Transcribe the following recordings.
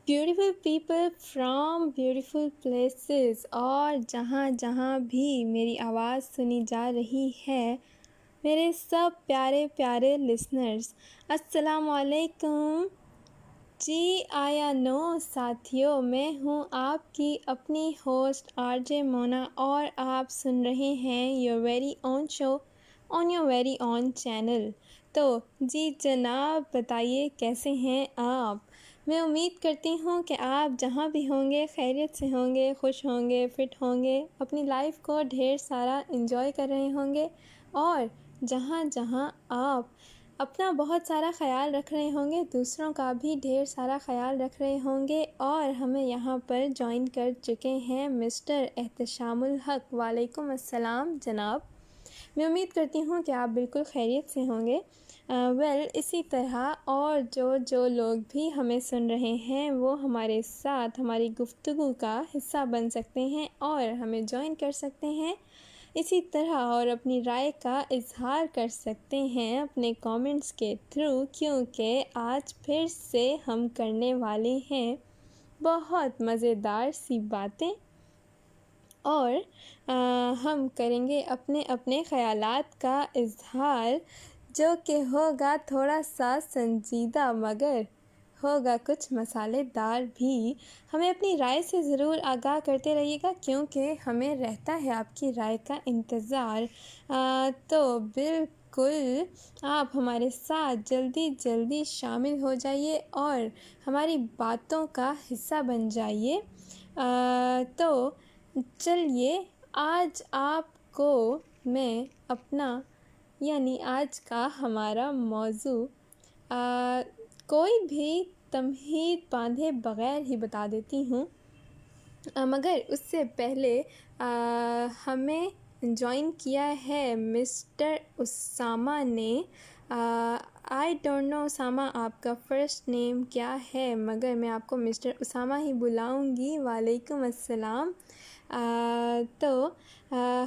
Beautiful people from beautiful places और जहाँ जहाँ भी मेरी आवाज़ सुनी जा रही है, मेरे सब प्यारे प्यारे लिसनर्स, अस्सलाम वालेकुम। जी आया नो साथियों, मैं हूँ आपकी अपनी होस्ट आरजे मोना और आप सुन रहे हैं your very own show on your very own channel. तो जी जनाब, बताइए कैसे हैं आप। मैं उम्मीद करती हूँ कि आप जहाँ भी होंगे खैरियत से होंगे, खुश होंगे, फिट होंगे, अपनी लाइफ को ढेर सारा एंजॉय कर रहे होंगे और जहाँ जहाँ आप अपना बहुत सारा ख़याल रख रहे होंगे, दूसरों का भी ढेर सारा ख़याल रख रहे होंगे। और हमें यहाँ पर ज्वाइन कर चुके हैं मिस्टर एहतशामुल हक। वालेकुम अस्सलाम जनाब। मैं उम्मीद करती हूँ कि आप बिल्कुल खैरियत से होंगे। इसी तरह और जो जो लोग भी हमें सुन रहे हैं वो हमारे साथ हमारी गुफ्तगू का हिस्सा बन सकते हैं और हमें ज्वाइन कर सकते हैं इसी तरह, और अपनी राय का इजहार कर सकते हैं अपने कमेंट्स के थ्रू, क्योंकि आज फिर से हम करने वाले हैं बहुत मज़ेदार सी बातें और हम करेंगे अपने अपने ख़यालात का इजहार, जो कि होगा थोड़ा सा संजीदा मगर होगा कुछ मसालेदार भी। हमें अपनी राय से ज़रूर आगाह करते रहिएगा, क्योंकि हमें रहता है आपकी राय का इंतज़ार। तो बिल्कुल आप हमारे साथ जल्दी जल्दी शामिल हो जाइए और हमारी बातों का हिस्सा बन जाइए। तो चलिए, आज आपको मैं अपना यानी आज का हमारा मौजू कोई भी तमहीद बांधे बग़ैर ही बता देती हूँ। मगर उससे पहले हमें ज्वाइन किया है मिस्टर उसामा ने। आई डोंट नो उसामा आपका फ़र्स्ट नेम क्या है, मगर मैं आपको मिस्टर उसामा ही बुलाऊंगी। वालेकुम अस्सलाम।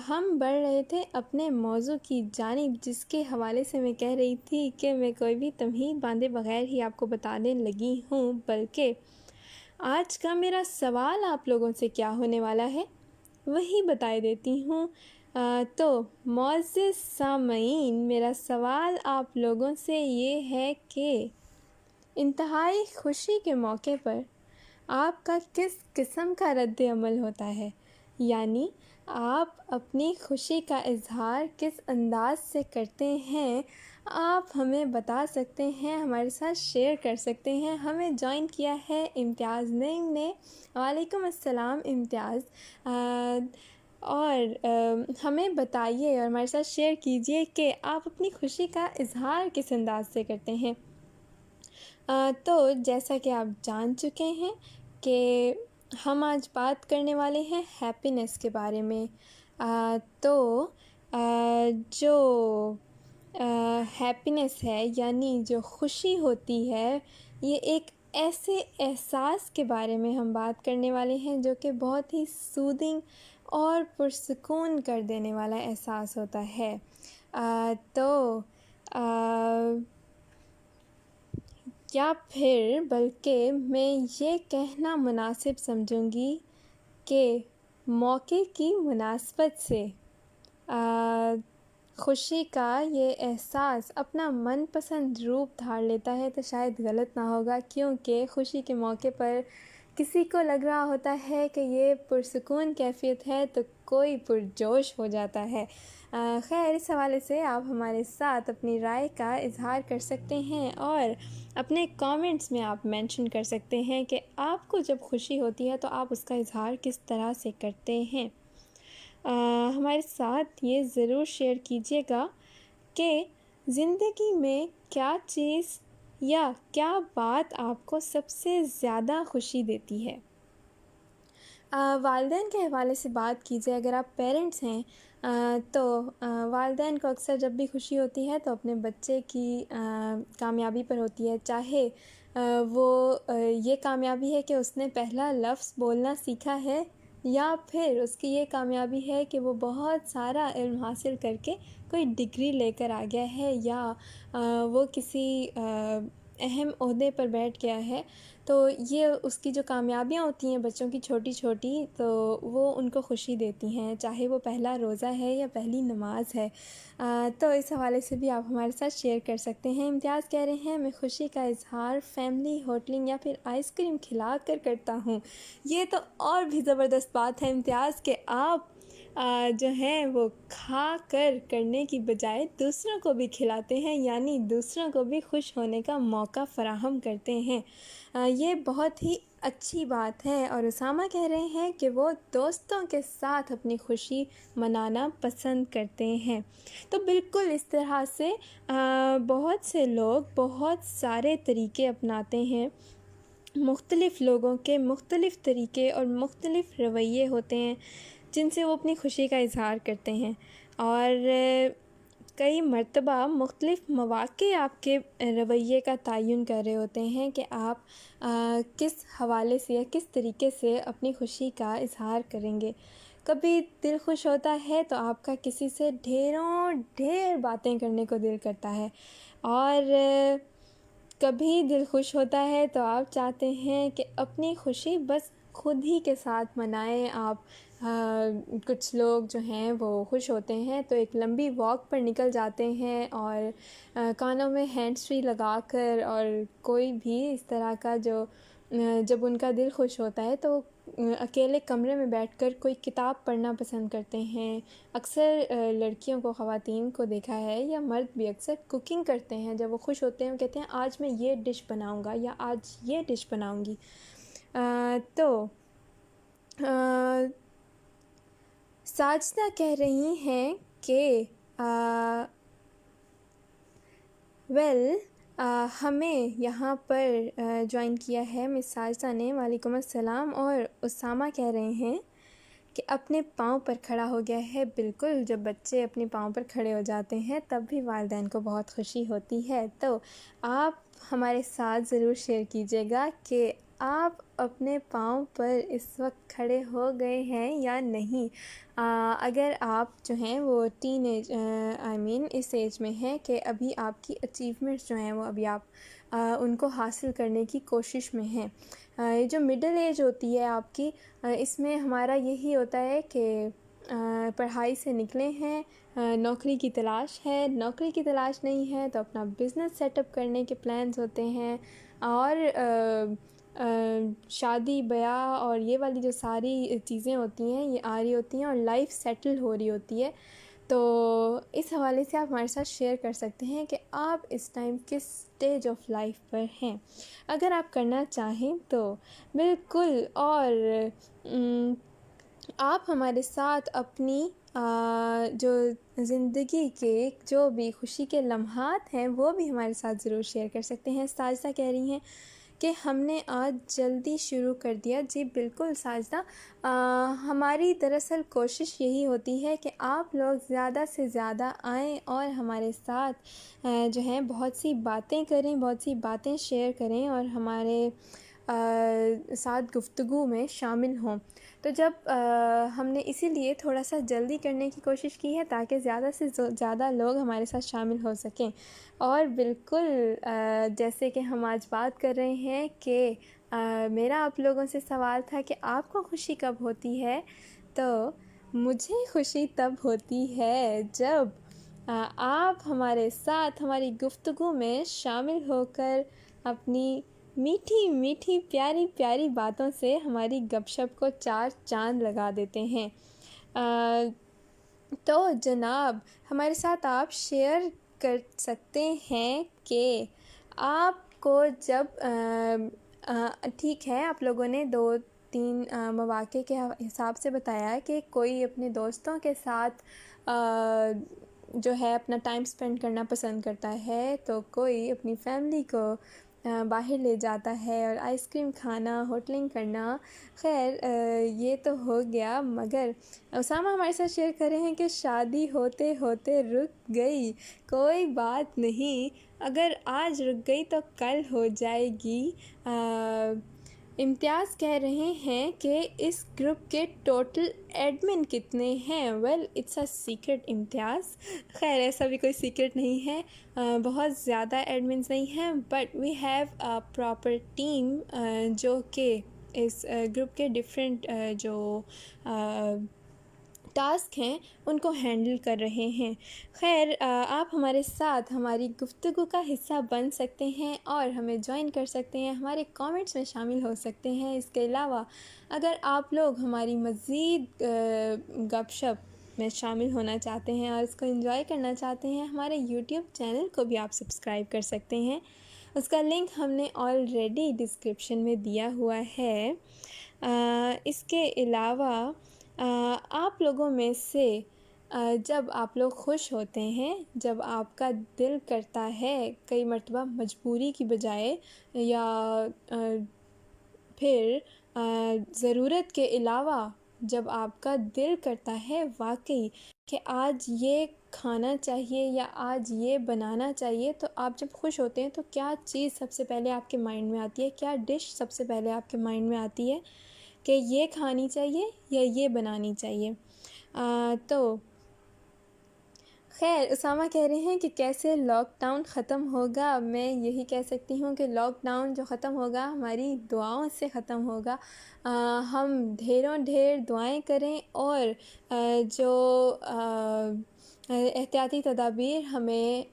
हम बढ़ रहे थे अपने मौजू की जानिब, जिसके हवाले से मैं कह रही थी कि मैं कोई भी तमहीद बांधे बग़ैर ही आपको बताने लगी हूँ। बल्कि आज का मेरा सवाल आप लोगों से क्या होने वाला है वही बता देती हूँ। तो मोअज़्ज़िज़ सामईन, मेरा सवाल आप लोगों से ये है कि इंतहाई खुशी के मौके पर आपका किस किस्म का रद्द अमल होता है, यानी आप अपनी खुशी का इजहार किस अंदाज से करते हैं। आप हमें बता सकते हैं, हमारे साथ शेयर कर सकते हैं। हमें ज्वाइन किया है इम्तियाज़ नईम ने। वालेकुम अस्सलाम इम्तियाज़। और हमें बताइए और हमारे साथ शेयर कीजिए कि आप अपनी खुशी का इजहार किस अंदाज से करते हैं। तो जैसा कि आप जान चुके हैं कि हम आज बात करने वाले हैं हैप्पीनेस के बारे में। तो जो हैप्पीनेस है यानी जो खुशी होती है, ये एक ऐसे एहसास के बारे में हम बात करने वाले हैं जो कि बहुत ही सूदिंग और पुरसुकून कर देने वाला एहसास होता है। या फिर बल्कि मैं ये कहना मुनासिब समझूंगी कि मौके की मुनासबत से खुशी का ये एहसास अपना मनपसंद रूप धार लेता है, तो शायद गलत ना होगा, क्योंकि खुशी के मौके पर किसी को लग रहा होता है कि ये पुरसुकून कैफियत है तो कोई पुरजोश हो जाता है। खैर, इस हवाले से आप हमारे साथ अपनी राय का इजहार कर सकते हैं और अपने कमेंट्स में आप मेंशन कर सकते हैं कि आपको जब खुशी होती है तो आप उसका इजहार किस तरह से करते हैं। हमारे साथ ये ज़रूर शेयर कीजिएगा कि ज़िंदगी में क्या चीज़ या क्या बात आपको सबसे ज़्यादा खुशी देती है। वालिदैन के हवाले से बात कीजिए। अगर आप पेरेंट्स हैं तो वालिदैन को अक्सर जब भी खुशी होती है तो अपने बच्चे की कामयाबी पर होती है, चाहे वो ये कामयाबी है कि उसने पहला लफ्ज़ बोलना सीखा है, या फिर उसकी ये कामयाबी है कि वो बहुत सारा इल्म हासिल करके कोई डिग्री लेकर आ गया है, या वो किसी अहम ओहदे पर बैठ गया है। तो ये उसकी जो कामयाबियाँ होती हैं बच्चों की छोटी छोटी, तो वो उनको खुशी देती हैं, चाहे वो पहला रोज़ा है या पहली नमाज है। तो इस हवाले से भी आप हमारे साथ शेयर कर सकते हैं। इम्तियाज़ कह रहे हैं, मैं खुशी का इजहार फैमिली, होटलिंग या फिर आइसक्रीम खिला कर करता हूँ। ये तो और भी ज़बरदस्त बात है इम्तियाज़ कि आप जो हैं वो खा कर करने की बजाय दूसरों को भी खिलाते हैं, यानी दूसरों को भी खुश होने का मौका फ़राहम करते हैं। ये बहुत ही अच्छी बात है। और उसामा कह रहे हैं कि वो दोस्तों के साथ अपनी खुशी मनाना पसंद करते हैं। तो बिल्कुल इस तरह से बहुत से लोग बहुत सारे तरीके अपनाते हैं। मुख्तलिफ़ लोगों के मुख्तलिफ़ तरीके और मुख्तलिफ़ रवैये होते हैं जिनसे वो अपनी खुशी का इज़हार करते हैं। और कई मर्तबा मुख्तलिफ़ मौक़े आपके रवैये का तयन कर रहे होते हैं कि आप किस हवाले से या किस तरीके से अपनी खुशी का इज़हार करेंगे। कभी दिल खुश होता है तो आपका किसी से ढेरों ढेर बातें करने को दिल करता है, और कभी दिल खुश होता है तो आप चाहते हैं कि अपनी खुशी बस खुद ही के साथ मनाएं आप। कुछ लोग जो हैं वो खुश होते हैं तो एक लंबी वॉक पर निकल जाते हैं और कानों में हैंड्स फ्री लगाकर, और कोई भी इस तरह का जो जब उनका दिल खुश होता है तो अकेले कमरे में बैठकर कोई किताब पढ़ना पसंद करते हैं। अक्सर लड़कियों को, ख़वातीन को देखा है, या मर्द भी अक्सर कुकिंग करते हैं। जब वो खुश होते हैं वो कहते हैं आज मैं ये डिश बनाऊंगा या आज ये डिश बनाऊंगी। तो साजिदा कह रही हैं कि हमें यहाँ पर ज्वाइन किया है मिस साजिदा ने, वालेकुम अस्सलाम। और उसामा कह रहे हैं कि अपने पाँव पर खड़ा हो गया है। बिल्कुल, जब बच्चे अपने पाँव पर खड़े हो जाते हैं तब भी वालिदैन को बहुत खुशी होती है। तो आप हमारे साथ ज़रूर शेयर कीजिएगा कि आप अपने पाँव पर इस वक्त खड़े हो गए हैं या नहीं। अगर आप जो हैं वो टीन एज इस एज में हैं कि अभी आपकी अचीवमेंट्स जो हैं वो अभी आप उनको हासिल करने की कोशिश में हैं। ये जो मिडिल एज होती है आपकी, इसमें हमारा यही होता है कि पढ़ाई से निकले हैं, नौकरी की तलाश है, नौकरी की तलाश नहीं है तो अपना बिज़नेस सेटअप करने के प्लान्स होते हैं, और शादी ब्याह और ये वाली जो सारी चीज़ें होती हैं ये आ रही होती हैं, और लाइफ सेटल हो रही होती है। तो इस हवाले से आप हमारे साथ शेयर कर सकते हैं कि आप इस टाइम किस स्टेज ऑफ लाइफ पर हैं, अगर आप करना चाहें तो बिल्कुल। और आप हमारे साथ अपनी जो ज़िंदगी के जो भी खुशी के लम्हात हैं वो भी हमारे साथ ज़रूर शेयर कर सकते हैं। साजिदा कह रही हैं कि हमने आज जल्दी शुरू कर दिया। जी बिल्कुल साजिदा, हमारी दरअसल कोशिश यही होती है कि आप लोग ज़्यादा से ज़्यादा आएँ और हमारे साथ जो हैं बहुत सी बातें करें, बहुत सी बातें शेयर करें और हमारे साथ गुफ्तगू में शामिल हों। तो जब हमने इसीलिए थोड़ा सा जल्दी करने की कोशिश की है ताकि ज़्यादा से ज़्यादा लोग हमारे साथ शामिल हो सकें। और बिल्कुल जैसे कि हम आज बात कर रहे हैं कि मेरा आप लोगों से सवाल था कि आपको खुशी कब होती है, तो मुझे खुशी तब होती है जब आप हमारे साथ हमारी गुफ्तगू में शामिल होकर अपनी मीठी मीठी प्यारी प्यारी बातों से हमारी गपशप को चार चांद लगा देते हैं। तो जनाब, हमारे साथ आप शेयर कर सकते हैं कि आपको जब ठीक है, आप लोगों ने 2-3 मौक़े के हिसाब से बताया कि कोई अपने दोस्तों के साथ जो है अपना टाइम स्पेंड करना पसंद करता है, तो कोई अपनी फैमिली को बाहर ले जाता है और आइसक्रीम खाना, होटलिंग करना। खैर ये तो हो गया, मगर उसामा हमारे साथ शेयर कर रहे हैं कि शादी होते होते रुक गई, कोई बात नहीं, अगर आज रुक गई तो कल हो जाएगी। इम्तियाज़ कह रहे हैं कि इस ग्रुप के टोटल एडमिन कितने हैं। वेल इट्स अ सीक्रेट इम्तियाज़। खैर ऐसा भी कोई सीक्रेट नहीं है, बहुत ज़्यादा एडमिन्स नहीं हैं, but we have a proper team जो कि इस ग्रुप के डिफरेंट जो टास्क हैं उनको हैंडल कर रहे हैं। खैर आप हमारे साथ हमारी गुफ्तगू का हिस्सा बन सकते हैं और हमें ज्वाइन कर सकते हैं, हमारे कमेंट्स में शामिल हो सकते हैं। इसके अलावा अगर आप लोग हमारी मज़ीद गपशप में शामिल होना चाहते हैं और इसको एंजॉय करना चाहते हैं, हमारे यूट्यूब चैनल को भी आप सब्सक्राइब कर सकते हैं। उसका लिंक हमने ऑलरेडी डिस्क्रिप्शन में दिया हुआ है। इसके अलावा आप लोगों में से जब आप लोग खुश होते हैं, जब आपका दिल करता है कई मर्तबा मजबूरी की बजाय या फिर ज़रूरत के अलावा जब आपका दिल करता है वाकई कि आज ये खाना चाहिए या आज ये बनाना चाहिए, तो आप जब खुश होते हैं तो क्या चीज़ सबसे पहले आपके माइंड में आती है, क्या डिश सबसे पहले आपके माइंड में आती है कि ये खानी चाहिए या ये बनानी चाहिए। तो खैर उसामा कह रहे हैं कि कैसे लॉकडाउन ख़त्म होगा। मैं यही कह सकती हूँ कि लॉकडाउन जो ख़त्म होगा हमारी दुआओं से ख़त्म होगा। हम ढेरों ढेर दुआएं करें और जो एहतियाती तदाबीर हमें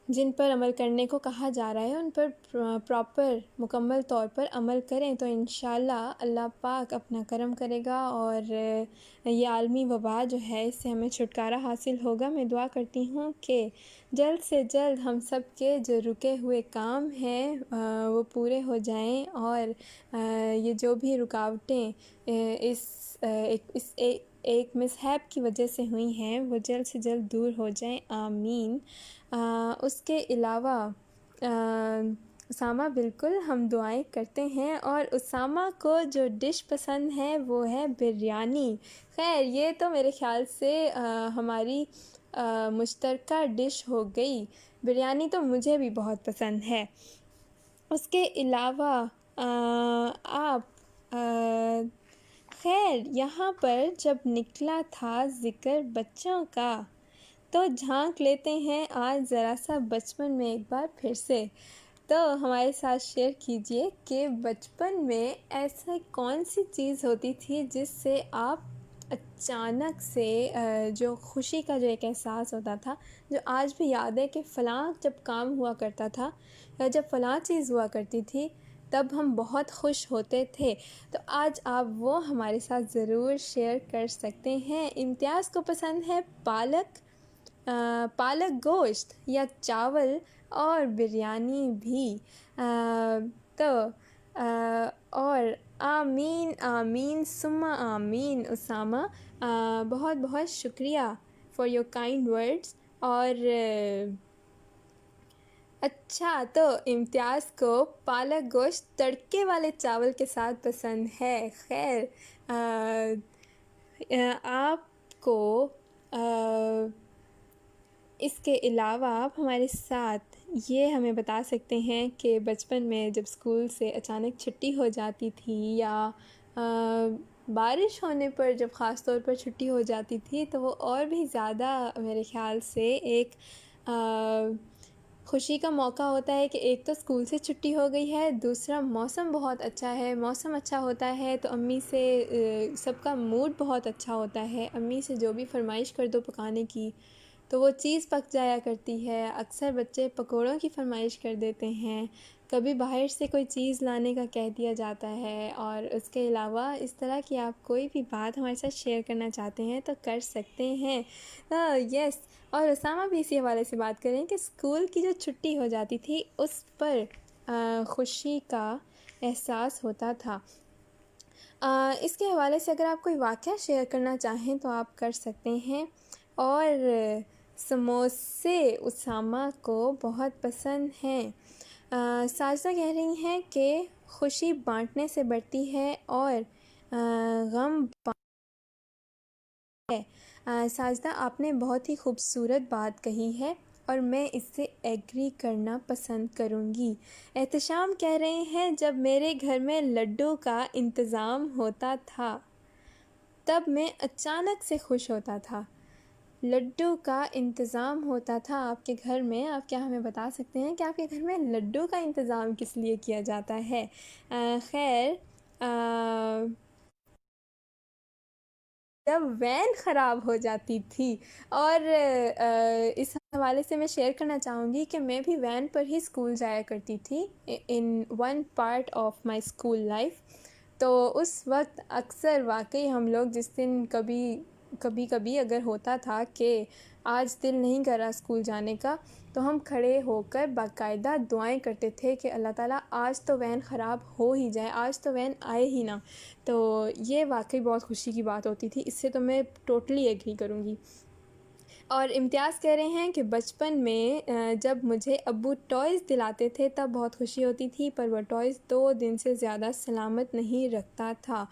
जिन पर अमल करने को कहा जा रहा है उन पर प्रॉपर मुकम्मल तौर पर अमल करें तो इंशाल्लाह अल्लाह पाक अपना करम करेगा और ये आलमी वबा जो है इससे हमें छुटकारा हासिल होगा। मैं दुआ करती हूँ कि जल्द से जल्द हम सब के जो रुके हुए काम हैं वो पूरे हो जाएं और ये जो भी रुकावटें एक मिसहैप की वजह से हुई हैं वो जल्द से जल्द दूर हो जाएं, आमीन। उसके अलावा उसामा बिल्कुल हम दुआएं करते हैं और उसामा को जो डिश पसंद है वो है बिरयानी। खैर ये तो मेरे ख़्याल से हमारी मुश्तरका डिश हो गई। बिरयानी तो मुझे भी बहुत पसंद है। उसके अलावा आप खैर यहाँ पर जब निकला था ज़िक्र बच्चों का तो झांक लेते हैं आज ज़रा सा बचपन में एक बार फिर से। तो हमारे साथ शेयर कीजिए कि बचपन में ऐसा कौन सी चीज़ होती थी जिससे आप अचानक से जो खुशी का जो एक एहसास होता था, जो आज भी याद है कि फ़लाँ जब काम हुआ करता था या जब फ़लाँ चीज़ हुआ करती थी तब हम बहुत खुश होते थे। तो आज आप वो हमारे साथ ज़रूर शेयर कर सकते हैं। इम्तियाज़ को पसंद है पालक गोश्त या चावल और बिरयानी भी। तो और आमीन आमीन सुम्मा आमीन उसामा। बहुत बहुत शुक्रिया फॉर योर काइंड वर्ड्स। और अच्छा तो इम्तियाज़ को पालक गोश्त तड़के वाले चावल के साथ पसंद है। खैर आपको इसके अलावा आप हमारे साथ ये हमें बता सकते हैं कि बचपन में जब स्कूल से अचानक छुट्टी हो जाती थी या बारिश होने पर जब ख़ास तौर पर छुट्टी हो जाती थी तो वो और भी ज़्यादा मेरे ख़्याल से एक खुशी का मौका होता है कि एक तो स्कूल से छुट्टी हो गई है, दूसरा मौसम बहुत अच्छा है। मौसम अच्छा होता है तो अम्मी से सबका मूड बहुत अच्छा होता है। अम्मी से जो भी फरमाइश कर दो पकाने की तो वो चीज़ पक जाया करती है। अक्सर बच्चे पकोड़ों की फरमाइश कर देते हैं, कभी बाहर से कोई चीज़ लाने का कह दिया जाता है। और उसके अलावा इस तरह की आप कोई भी बात हमारे साथ शेयर करना चाहते हैं तो कर सकते हैं। यस, और उसामा भी इसी हवाले से बात करें कि स्कूल की जो छुट्टी हो जाती थी उस पर ख़ुशी का एहसास होता था। इसके हवाले से अगर आप कोई वाक़या शेयर करना चाहें तो आप कर सकते हैं। और समोसे उसामा को बहुत पसंद हैं। साजदा कह रही हैं कि खुशी बांटने से बढ़ती है और गम है। साजदा आपने बहुत ही खूबसूरत बात कही है। और मैं इससे एग्री करना पसंद करूँगी। एहतशाम कह रहे हैं, जब मेरे घर में लड्डू का इंतज़ाम होता था तब मैं अचानक से खुश होता था। लड्डू का इंतज़ाम होता था आपके घर में। आप क्या हमें बता सकते हैं कि आपके घर में लड्डू का इंतज़ाम किस लिए किया जाता है? खैर, जब वैन ख़राब हो जाती थी, और इस हवाले से मैं शेयर करना चाहूँगी कि मैं भी वैन पर ही स्कूल जाया करती थी in one part of my school life. तो उस वक्त अक्सर वाकई हम लोग, जिस दिन कभी कभी अगर होता था कि आज दिल नहीं कर रहा स्कूल जाने का, तो हम खड़े होकर बाकायदा दुआएं करते थे कि अल्लाह ताला आज तो वैन ख़राब हो ही जाए, आज तो वैन आए ही ना। तो ये वाकई बहुत खुशी की बात होती थी, इससे तो मैं टोटली एग्री करूँगी। और इम्तियाज़ कह रहे हैं कि बचपन में जब मुझे अब्बू टॉयज़ दिलाते थे तब बहुत खुशी होती थी, पर वह टॉयज़ 2 दिन से ज़्यादा सलामत नहीं रखता था।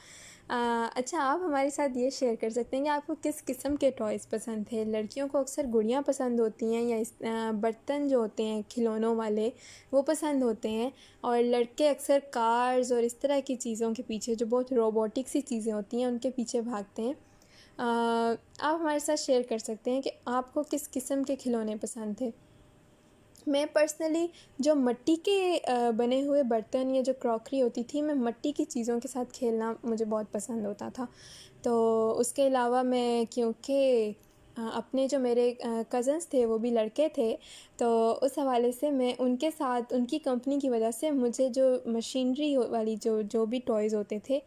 अच्छा, आप हमारे साथ ये शेयर कर सकते हैं कि आपको किस किस्म के टॉयज़ पसंद थे? लड़कियों को अक्सर गुड़ियाँ पसंद होती हैं, या बर्तन जो होते हैं खिलौनों वाले, वो पसंद होते हैं, और लड़के अक्सर कार्स और इस तरह की चीज़ों के पीछे, जो बहुत रोबोटिक सी चीज़ें होती हैं, उनके पीछे भागते हैं। आप हमारे साथ शेयर कर सकते हैं कि आपको किस किस्म के खिलौने पसंद थे? मैं पर्सनली जो मिट्टी के बने हुए बर्तन या जो क्रॉकरी होती थी, मैं मिट्टी की चीज़ों के साथ खेलना मुझे बहुत पसंद होता था। तो उसके अलावा मैं, क्योंकि अपने जो मेरे कज़न्स थे वो भी लड़के थे, तो उस हवाले से मैं उनके साथ, उनकी कंपनी की वजह से मुझे जो मशीनरी वाली जो भी टॉयज़ होते थे,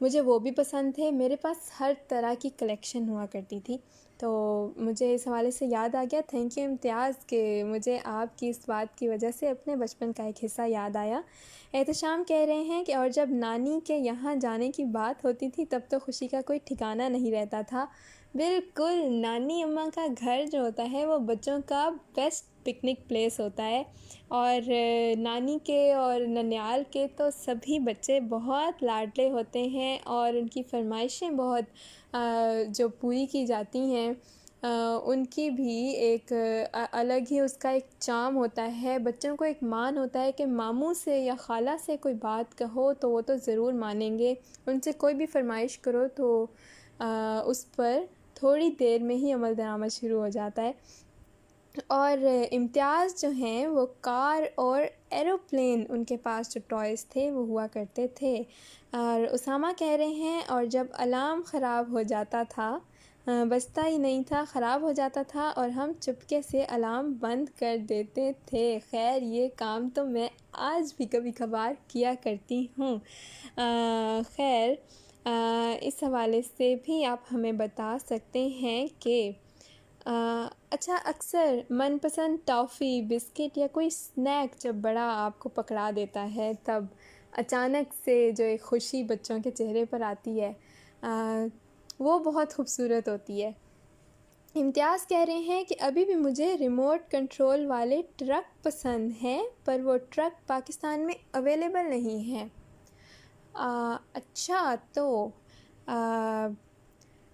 मुझे वो भी पसंद थे। मेरे पास हर तरह की कलेक्शन हुआ करती थी। तो मुझे इस हवाले से याद आ गया, थैंक यू इम्तियाज़, कि मुझे आपकी इस बात की वजह से अपने बचपन का एक हिस्सा याद आया। एहतशाम कह रहे हैं कि और जब नानी के यहाँ जाने की बात होती थी तब तो खुशी का कोई ठिकाना नहीं रहता था। बिल्कुल, नानी अम्मा का घर जो होता है वो बच्चों का बेस्ट पिकनिक प्लेस होता है। और नानी के और ननिहाल के तो सभी बच्चे बहुत लाडले होते हैं, और उनकी फ़रमाइशें बहुत जो पूरी की जाती हैं, उनकी भी एक अलग ही उसका एक चार्म होता है। बच्चों को एक मान होता है कि मामू से या ख़ाला से कोई बात कहो तो वो तो ज़रूर मानेंगे। उनसे कोई भी फ़रमाइश करो तो उस पर थोड़ी देर में ही अमल दरामद शुरू हो जाता है। और इम्तियाज़ जो हैं वो कार और एरोप्लेन, उनके पास जो टॉयज़ थे वो हुआ करते थे। और उसामा कह रहे हैं, और जब अलार्म ख़राब हो जाता था, बजता ही नहीं था, ख़राब हो जाता था, और हम चुपके से अलार्म बंद कर देते थे। खैर, ये काम तो मैं आज भी कभी कभार किया करती हूँ। खैर, इस हवाले से भी आप हमें बता सकते हैं कि अच्छा, अक्सर मनपसंद टॉफ़ी, बिस्किट या कोई स्नैक जब बड़ा आपको पकड़ा देता है, तब अचानक से जो एक ख़ुशी बच्चों के चेहरे पर आती है, वो बहुत खूबसूरत होती है। इम्तियाज़ कह रहे हैं कि अभी भी मुझे रिमोट कंट्रोल वाले ट्रक पसंद हैं, पर वो ट्रक पाकिस्तान में अवेलेबल नहीं है। अच्छा, तो आ,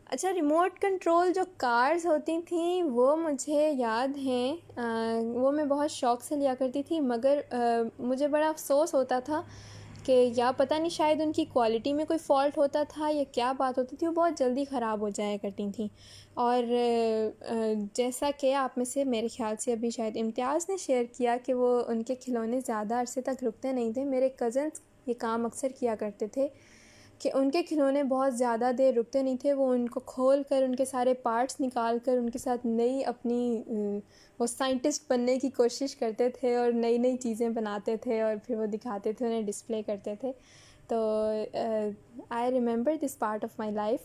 अच्छा, रिमोट कंट्रोल जो कार्स होती थी वो मुझे याद हैं, वो मैं बहुत शौक़ से लिया करती थी, मगर मुझे बड़ा अफ़सोस होता था कि या पता नहीं, शायद उनकी क्वालिटी में कोई फ़ॉल्ट होता था या क्या बात होती थी, वो बहुत जल्दी ख़राब हो जाया करती थी। और जैसा कि आप में से मेरे ख़्याल से अभी शायद इम्तियाज़ ने शेयर किया कि वो उनके खिलौने ज़्यादा अरसे तक रुकते नहीं थे, मेरे कज़न्स ये काम अक्सर किया करते थे कि उनके खिलौने बहुत ज़्यादा देर रुकते नहीं थे। वो उनको खोल कर, उनके सारे पार्ट्स निकाल कर, उनके साथ नई अपनी वो साइंटिस्ट बनने की कोशिश करते थे, और नई नई चीज़ें बनाते थे, और फिर वो दिखाते थे, उन्हें डिस्प्ले करते थे। तो I remember this part of my life.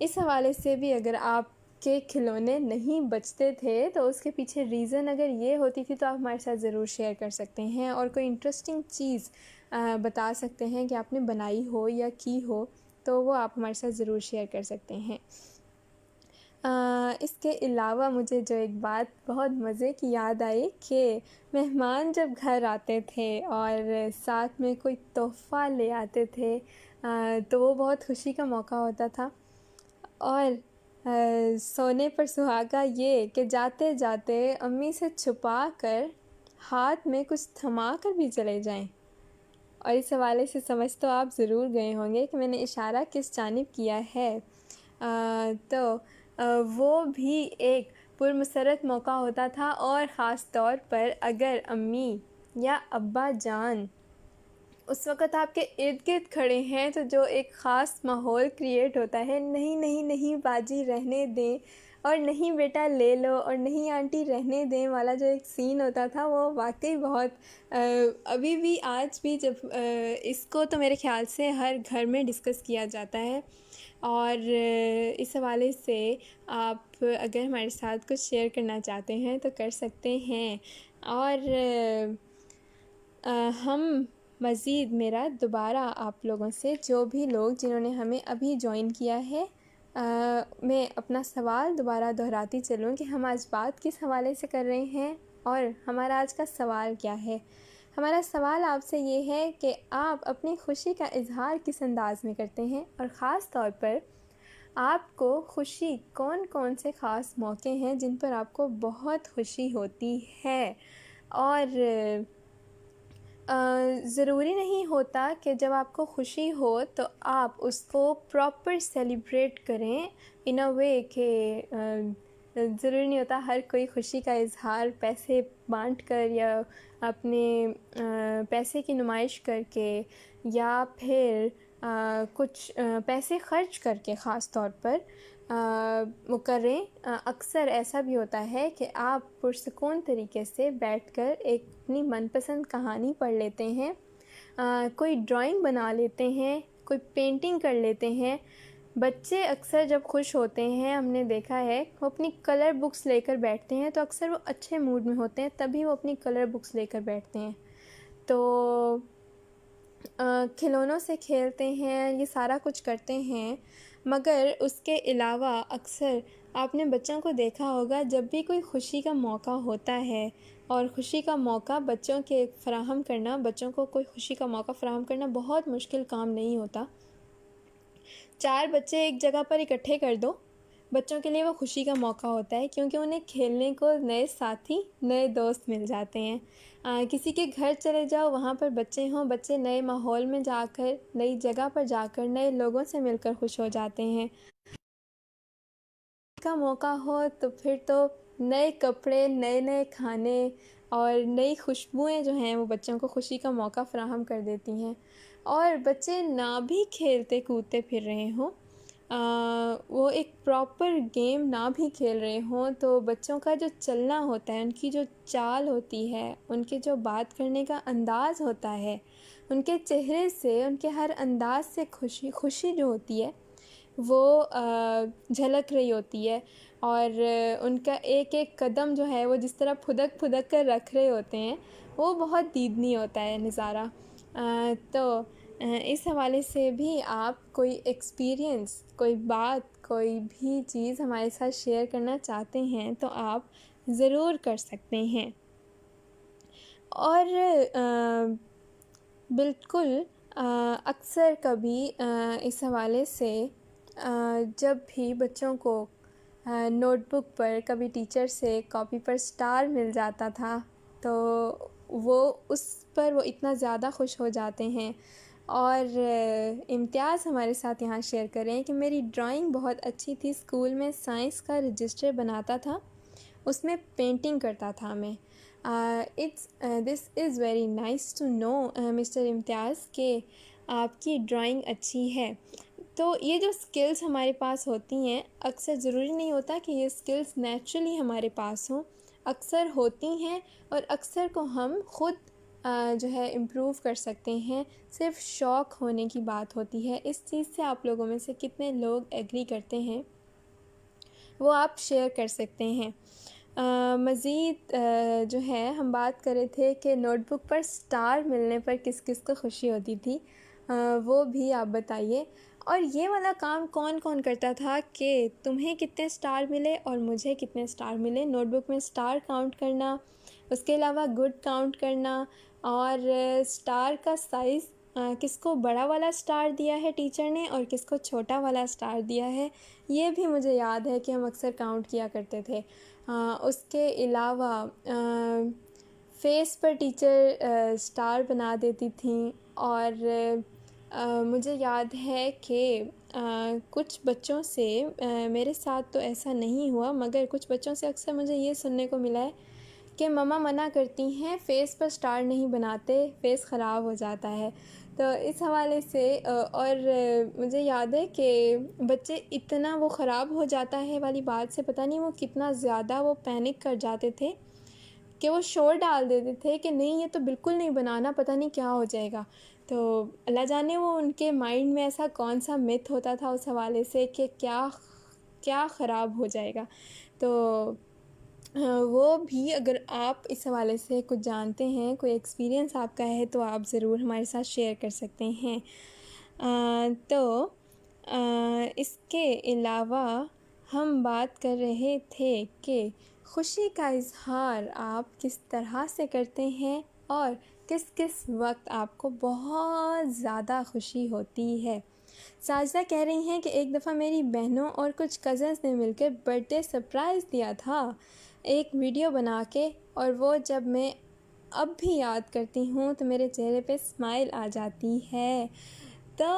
इस हवाले से भी, अगर आपके खिलौने नहीं बचते थे तो उसके पीछे रीज़न अगर ये होती थी, तो आप हमारे साथ ज़रूर शेयर कर सकते हैं, और कोई इंटरेस्टिंग चीज़ बता सकते हैं कि आपने बनाई हो या की हो, तो वो आप हमारे साथ ज़रूर शेयर कर सकते हैं। इसके अलावा मुझे जो एक बात बहुत मज़े की याद आई कि मेहमान जब घर आते थे और साथ में कोई तोहफ़ा ले आते थे, तो वो बहुत खुशी का मौका होता था। और सोने पर सुहागा ये कि जाते जाते अम्मी से छुपा कर हाथ में कुछ थमा कर भी चले जाएं। और इस हवाले से समझ तो आप ज़रूर गए होंगे कि मैंने इशारा किस जानिब किया है। वो भी एक पुरमसरत मौका होता था, और ख़ास तौर पर अगर अम्मी या अब्बा जान उस वक़्त आपके इर्द-गिर्द खड़े हैं, तो जो एक ख़ास माहौल क्रिएट होता है, नहीं नहीं नहीं बाजी रहने दें, और नहीं बेटा ले लो, और नहीं आंटी रहने दें वाला जो एक सीन होता था, वो वाक़ई बहुत अभी भी आज भी जब इसको तो मेरे ख़्याल से हर घर में डिस्कस किया जाता है। और इस हवाले से आप अगर हमारे साथ कुछ शेयर करना चाहते हैं तो कर सकते हैं। और हम मज़ीद मेरा दोबारा आप लोगों से, जो भी लोग जिन्होंने हमें अभी जॉइन किया है, मैं अपना सवाल दोबारा दोहराती चलूँ कि हम आज बात किस हवाले से कर रहे हैं और हमारा आज का सवाल क्या है। हमारा सवाल आपसे ये है कि आप अपनी खुशी का इज़हार किस अंदाज़ में करते हैं, और ख़ास तौर पर आपको खुशी कौन कौन से ख़ास मौके हैं जिन पर आपको बहुत खुशी होती है। और ज़रूरी नहीं होता कि जब आपको खुशी हो तो आप उसको प्रॉपर सेलिब्रेट करें इन अ वे कि ज़रूरी नहीं होता हर कोई खुशी का इज़हार पैसे बांट कर या अपने पैसे की नुमाइश करके या फिर कुछ पैसे ख़र्च करके ख़ास तौर पर वो करें। अक्सर ऐसा भी होता है कि आप पुरसुकून तरीके से बैठकर एक अपनी मनपसंद कहानी पढ़ लेते हैं, कोई ड्राइंग बना लेते हैं, कोई पेंटिंग कर लेते हैं। बच्चे अक्सर जब खुश होते हैं, हमने देखा है, वो अपनी कलर बुक्स लेकर बैठते हैं, तो अक्सर वो अच्छे मूड में होते हैं, तभी वो अपनी कलर बुक्स लेकर बैठते हैं। तो खिलौनों से खेलते हैं, ये सारा कुछ करते हैं। मगर उसके अलावा अक्सर आपने बच्चों को देखा होगा, जब भी कोई खुशी का मौका होता है, और खुशी का मौका बच्चों के फ़राहम करना, बच्चों को कोई खुशी का मौका फ़राहम करना बहुत मुश्किल काम नहीं होता। 4 बच्चे एक जगह पर इकट्ठे कर दो, बच्चों के लिए वो खुशी का मौका होता है, क्योंकि उन्हें खेलने को नए साथी, नए दोस्त मिल जाते हैं। किसी के घर चले जाओ, वहाँ पर बच्चे हों, बच्चे नए माहौल में जाकर, नई जगह पर जाकर, नए लोगों से मिलकर खुश हो जाते हैं। का मौका हो तो फिर तो नए कपड़े, नए-नए खाने और नई खुशबुएँ जो हैं वो बच्चों को खुशी का मौका फ़राहम कर देती हैं। और बच्चे ना भी खेलते कूदते फिर रहे हों, वो एक प्रॉपर गेम ना भी खेल रहे हों, तो बच्चों का जो चलना होता है, उनकी जो चाल होती है, उनके जो बात करने का अंदाज़ होता है, उनके चेहरे से, उनके हर अंदाज़ से खुशी जो होती है वो झलक रही होती है। और उनका एक-एक कदम जो है वो जिस तरह फुदक-फुदक कर रख रहे होते हैं, वो बहुत दीदनी होता है नज़ारा। इस हवाले से भी आप कोई एक्सपीरियंस, कोई बात, कोई भी चीज़ हमारे साथ शेयर करना चाहते हैं तो आप ज़रूर कर सकते हैं। और बिल्कुल अक्सर कभी इस हवाले से जब भी बच्चों को नोटबुक पर कभी टीचर से कॉपी पर स्टार मिल जाता था, तो वो उस पर वो इतना ज़्यादा खुश हो जाते हैं। और इम्तियाज़ हमारे साथ यहाँ शेयर करें कि मेरी ड्राइंग बहुत अच्छी थी, स्कूल में साइंस का रजिस्टर बनाता था, उसमें पेंटिंग करता था मैं। This is very nice to know mister Imtiaz कि आपकी ड्राइंग अच्छी है। तो ये जो स्किल्स हमारे पास होती हैं, अक्सर ज़रूरी नहीं होता कि ये स्किल्स नेचुरली हमारे पास हों, अक्सर होती हैं, और अक्सर को हम ख़ुद जो है इम्प्रूव कर सकते हैं। सिर्फ़ शौक़ होने की बात होती है। इस चीज़ से आप लोगों में से कितने लोग एग्री करते हैं, वो आप शेयर कर सकते हैं। मज़ीद जो है हम बात कर रहे थे कि नोटबुक पर स्टार मिलने पर किस किस को खुशी होती थी, वो भी आप बताइए। और ये वाला काम कौन कौन करता था कि तुम्हें कितने स्टार मिले और मुझे कितने स्टार मिले, नोटबुक में स्टार काउंट करना, उसके अलावा गुड काउंट करना, और स्टार का साइज़ किसको बड़ा वाला स्टार दिया है टीचर ने और किसको छोटा वाला स्टार दिया है, ये भी मुझे याद है कि हम अक्सर काउंट किया करते थे। उसके अलावा फेस पर टीचर स्टार बना देती थी। और मुझे याद है कि कुछ बच्चों से, मेरे साथ तो ऐसा नहीं हुआ, मगर कुछ बच्चों से अक्सर मुझे ये सुनने को मिला है कि मम्मा मना करती हैं फ़ेस पर स्टार नहीं बनाते, फ़ेस ख़राब हो जाता है। तो इस हवाले से और मुझे याद है कि बच्चे इतना वो ख़राब हो जाता है वाली बात से पता नहीं वो कितना ज़्यादा वो पैनिक कर जाते थे कि वो शोर डाल देते थे कि नहीं ये तो बिल्कुल नहीं बनाना, पता नहीं क्या हो जाएगा। तो अल्लाह जाने वो उनके माइंड में ऐसा कौन सा मिथ होता था उस हवाले से कि क्या क्या ख़राब हो जाएगा। तो वो भी अगर आप इस हवाले से कुछ जानते हैं, कोई एक्सपीरियंस आपका है, तो आप ज़रूर हमारे साथ शेयर कर सकते हैं। तो इसके अलावा हम बात कर रहे थे कि खुशी का इज़हार आप किस तरह से करते हैं और किस किस वक्त आपको बहुत ज़्यादा खुशी होती है। साजदा कह रही हैं कि एक दफ़ा मेरी बहनों और कुछ कज़न्स ने मिलकर बर्थडे सरप्राइज़ दिया था, एक वीडियो बना के, और वो जब मैं अब भी याद करती हूँ तो मेरे चेहरे पे स्माइल आ जाती है। तो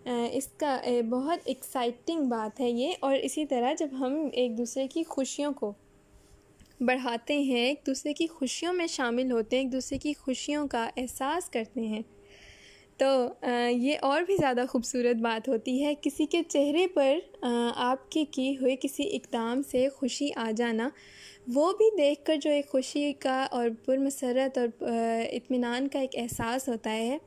इसका बहुत एक्साइटिंग बात है ये। और इसी तरह जब हम एक दूसरे की खुशियों को बढ़ाते हैं, एक दूसरे की खुशियों में शामिल होते हैं, एक दूसरे की खुशियों का एहसास करते हैं, तो ये और भी ज़्यादा खूबसूरत बात होती है। किसी के चेहरे पर आपके की हुई किसी इक़दाम से खुशी आ जाना, वो भी देखकर जो एक खुशी का और पुरमसरत और इत्मीनान का एक एहसास होता है,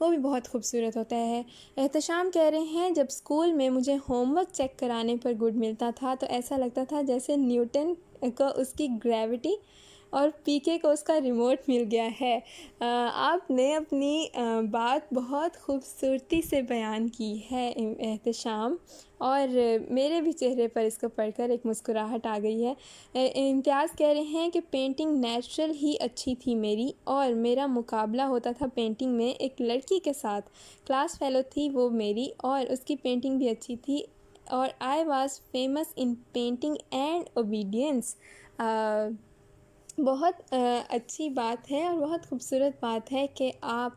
वो भी बहुत खूबसूरत होता है। एहतशाम कह रहे हैं जब स्कूल में मुझे होमवर्क चेक कराने पर गुड मिलता था तो ऐसा लगता था जैसे न्यूटन को उसकी ग्रेविटी और पीके को उसका रिमोट मिल गया है। आपने अपनी बात बहुत खूबसूरती से बयान की है एहतशाम, और मेरे भी चेहरे पर इसको पढ़कर एक मुस्कुराहट आ गई है। इम्तियाज़ कह रहे हैं कि पेंटिंग नेचुरल ही अच्छी थी मेरी, और मेरा मुकाबला होता था पेंटिंग में एक लड़की के साथ, क्लास फेलो थी वो मेरी, और उसकी पेंटिंग भी अच्छी थी, और I was famous in painting and obedience. बहुत अच्छी बात है और बहुत खूबसूरत बात है कि आप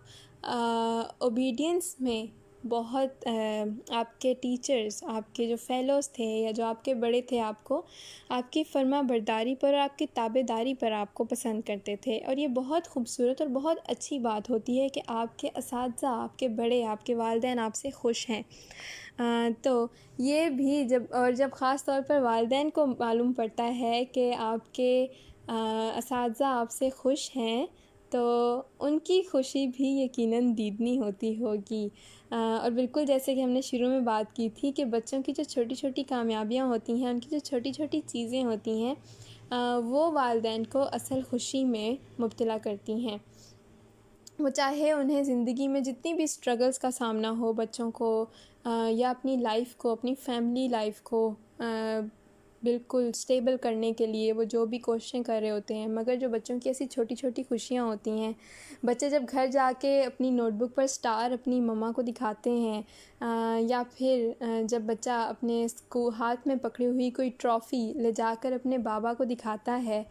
ओबीडियंस में बहुत आपके टीचर्स, आपके जो फ़ेलोज़ थे या जो आपके बड़े थे, आपको आपकी फर्मा बरदारी पर और आपकी ताबेदारी पर आपको पसंद करते थे। और ये बहुत खूबसूरत और बहुत अच्छी बात होती है कि आपके असातिज़ा, आपके बड़े, आपके वालिदैन आपसे खुश हैं। तो ये भी जब ख़ास तौर पर वालिदैन को मालूम पड़ता है कि आपके असातिज़ा आपसे खुश हैं, तो उनकी खुशी भी यकीनन दीदनी होती होगी। और बिल्कुल जैसे कि हमने शुरू में बात की थी कि बच्चों की जो छोटी छोटी कामयाबियाँ होती हैं, उनकी जो छोटी छोटी चीज़ें होती हैं, वो वालिदैन को असल खुशी में मुब्तला करती हैं। वो चाहे उन्हें ज़िंदगी में जितनी भी स्ट्रगल्स का सामना हो बच्चों को, या अपनी लाइफ को, अपनी फैमिली लाइफ को बिल्कुल स्टेबल करने के लिए वो जो भी कोशिशें कर रहे होते हैं, मगर जो बच्चों की ऐसी छोटी छोटी खुशियाँ होती हैं, बच्चे जब घर जाके अपनी नोटबुक पर स्टार अपनी मम्मा को दिखाते हैं, या फिर जब बच्चा अपने हाथ में पकड़ी हुई कोई ट्रॉफ़ी ले जाकर अपने बाबा को दिखाता है,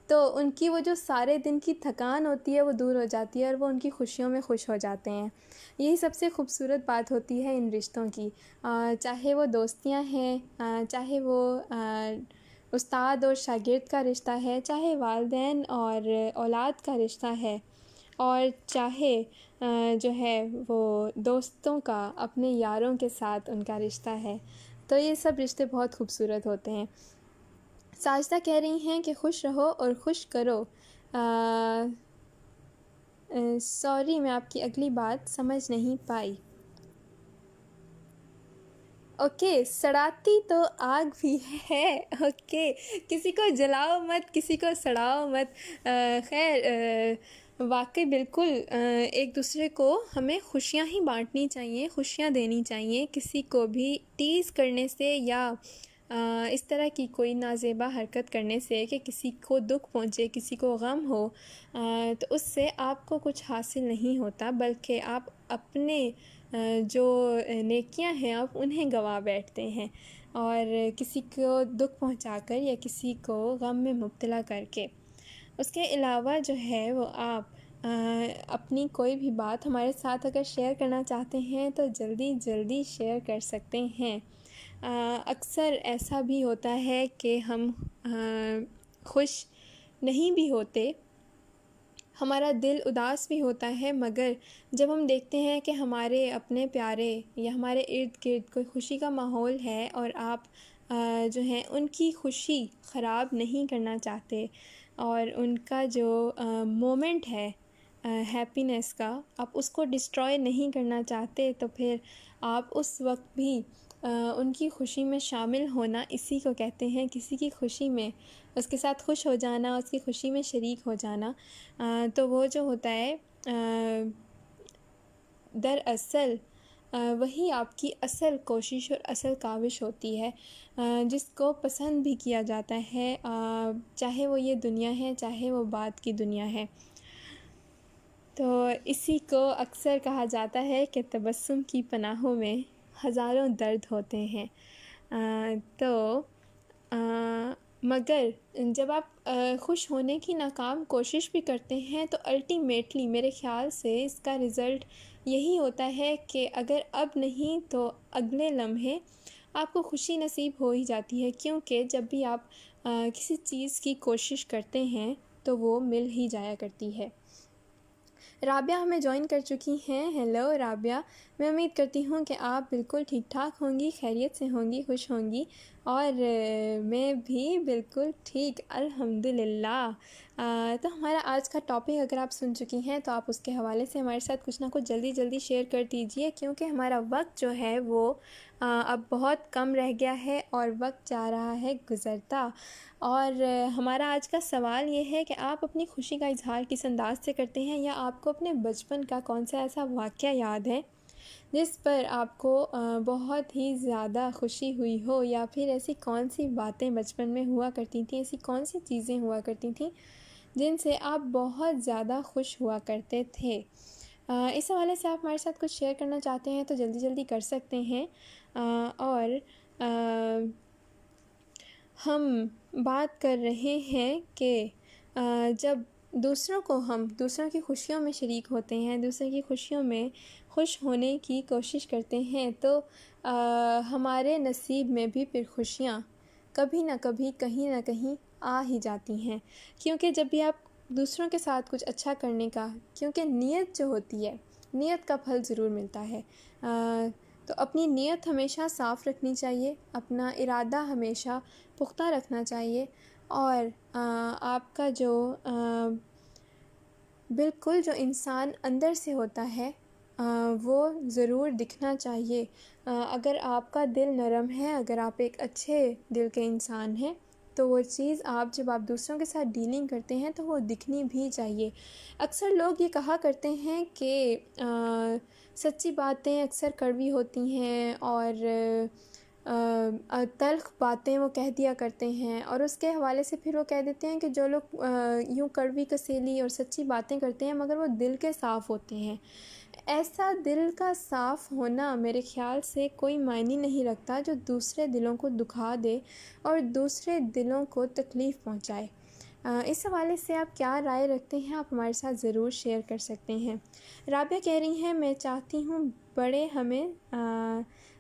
तो उनकी वो जो सारे दिन की थकान होती है वो दूर हो जाती है और वो उनकी खुशियों में खुश हो जाते हैं। यही सबसे खूबसूरत बात होती है इन रिश्तों की, चाहे वो दोस्तियां हैं, चाहे वो उस्ताद और शागिर्द का रिश्ता है, चाहे वालिदैन और औलाद का रिश्ता है, और चाहे जो है वो दोस्तों का अपने यारों के साथ उनका रिश्ता है। तो ये सब रिश्ते बहुत खूबसूरत होते हैं। साजिदा कह रही हैं कि खुश रहो और खुश करो। सॉरी, मैं आपकी अगली बात समझ नहीं पाई। ओके, सड़ाती तो आग भी है। ओके, किसी को जलाओ मत, किसी को सड़ाओ मत। खैर, वाकई बिल्कुल एक दूसरे को हमें खुशियाँ ही बांटनी चाहिए, खुशियाँ देनी चाहिए। किसी को भी टीज़ करने से या इस तरह की कोई नाज़ेबा हरकत करने से कि किसी को दुख पहुँचे, किसी को गम हो, तो उससे आपको कुछ हासिल नहीं होता, बल्कि आप अपने जो नेकियां हैं आप उन्हें गंवा बैठते हैं, और किसी को दुख पहुंचाकर या किसी को गम में मुब्तला करके। उसके अलावा जो है वो आप अपनी कोई भी बात हमारे साथ अगर शेयर करना चाहते हैं तो जल्दी जल्दी शेयर कर सकते हैं। अक्सर ऐसा भी होता है कि हम खुश नहीं भी होते, हमारा दिल उदास भी होता है, मगर जब हम देखते हैं कि हमारे अपने प्यारे या हमारे इर्द गिर्द कोई खुशी का माहौल है और आप जो है उनकी खुशी ख़राब नहीं करना चाहते, और उनका जो मोमेंट है हैप्पीनेस का, आप उसको डिस्ट्रॉय नहीं करना चाहते, तो फिर आप उस वक्त भी उनकी खुशी में शामिल होना, इसी को कहते हैं किसी की खुशी में उसके साथ खुश हो जाना, उसकी खुशी में शरीक हो जाना। तो वो जो होता है दरअसल वही आपकी असल कोशिश और असल काविश होती है, जिसको पसंद भी किया जाता है, चाहे वो ये दुनिया है चाहे वो बाद की दुनिया है। तो इसी को अक्सर कहा जाता है कि तबस्सुम की पनाहों में हज़ारों दर्द होते हैं। तो मगर जब आप खुश होने की नाकाम कोशिश भी करते हैं तो अल्टीमेटली मेरे ख़्याल से इसका रिज़ल्ट यही होता है कि अगर अब नहीं तो अगले लम्हे आपको खुशी नसीब हो ही जाती है, क्योंकि जब भी आप किसी चीज़ की कोशिश करते हैं तो वो मिल ही जाया करती है। राबिया हमें ज्वाइन कर चुकी हैं। हेलो राबिया, मैं उम्मीद करती हूँ कि आप बिल्कुल ठीक ठाक होंगी, खैरियत से होंगी, खुश होंगी, और मैं भी बिल्कुल ठीक अल्हम्दुलिल्लाह। तो हमारा आज का टॉपिक अगर आप सुन चुकी हैं तो आप उसके हवाले से हमारे साथ कुछ ना कुछ जल्दी जल्दी शेयर कर दीजिए, क्योंकि हमारा वक्त जो है वो अब बहुत कम रह गया है और वक्त जा रहा है गुज़रता। और हमारा आज का सवाल ये है कि आप अपनी खुशी का इजहार किस अंदाज से करते हैं, या आपको अपने बचपन का कौन सा ऐसा वाक़या याद है जिस पर आपको बहुत ही ज़्यादा खुशी हुई हो, या फिर ऐसी कौन सी बातें बचपन में हुआ करती थी, ऐसी कौन सी चीज़ें हुआ करती थी जिनसे आप बहुत ज़्यादा खुश हुआ करते थे। इस हवाले से आप हमारे साथ कुछ शेयर करना चाहते हैं तो जल्दी जल्दी कर सकते हैं। और हम बात कर रहे हैं कि जब हम दूसरों की खुशियों में शरीक होते हैं, दूसरों की खुशियों में खुश होने की कोशिश करते हैं, तो हमारे नसीब में भी फिर खुशियाँ कभी ना कभी कहीं ना कहीं आ ही जाती हैं। क्योंकि जब भी आप दूसरों के साथ कुछ अच्छा करने का, क्योंकि नीयत जो होती है, नीयत का फल ज़रूर मिलता है। तो अपनी नीयत हमेशा साफ़ रखनी चाहिए, अपना इरादा हमेशा पुख्ता रखना चाहिए, और आपका जो बिल्कुल जो इंसान अंदर से होता है वो ज़रूर दिखना चाहिए। अगर आपका दिल नरम है, अगर आप एक अच्छे दिल के इंसान हैं, तो वो चीज़ आप जब आप दूसरों के साथ डीलिंग करते हैं तो वो दिखनी भी चाहिए। अक्सर लोग ये कहा करते हैं कि सच्ची बातें अक्सर कड़वी होती हैं, और तल्ख़ बातें वो कह दिया करते हैं, और उसके हवाले से फिर वो कह देते हैं कि जो लोग यूँ कड़वी कसेली और सच्ची बातें करते हैं मगर वो दिल के साफ़ होते हैं। ऐसा दिल का साफ़ होना मेरे ख़्याल से कोई मायने नहीं रखता जो दूसरे दिलों को दुखा दे और दूसरे दिलों को तकलीफ़ पहुँचाए। इस हवाले से आप क्या राय रखते हैं, आप हमारे साथ ज़रूर शेयर कर सकते हैं। राबिया कह रही हैं, मैं चाहती हूँ बड़े हमें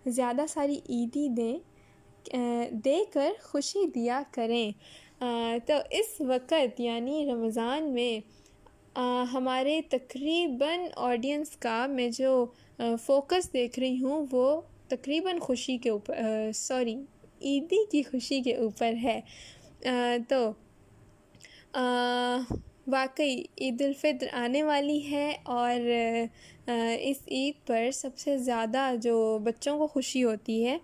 ज़्यादा सारी ईदी देकर खुशी दिया करें। तो इस वक्त यानी रमज़ान में हमारे तकरीबन ऑडियंस का मैं जो फ़ोकस देख रही हूँ वो तकरीबन खुशी के ऊपर, सॉरी, ईदी की खुशी के ऊपर है। तो वाकई ईद उल फित्र आने वाली है, और इस ईद पर सबसे ज़्यादा जो बच्चों को खुशी होती है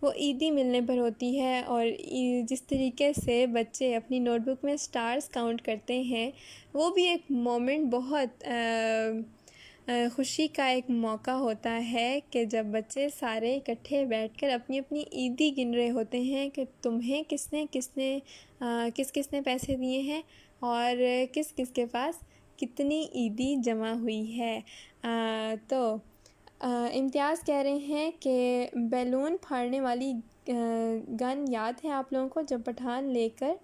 वो ईदी मिलने पर होती है। और जिस तरीके से बच्चे अपनी नोटबुक में स्टार्स काउंट करते हैं, वो भी एक मोमेंट बहुत खुशी का एक मौका होता है कि जब बच्चे सारे इकट्ठे बैठकर अपनी अपनी ईदी गिन रहे होते हैं कि तुम्हें किसने किसने किस किसने पैसे दिए हैं और किस किस के पास कितनी ईदी जमा हुई है। तो इम्तियाज़ कह रहे हैं कि बैलून फाड़ने वाली गन याद है आप लोगों को जब पठान लेकर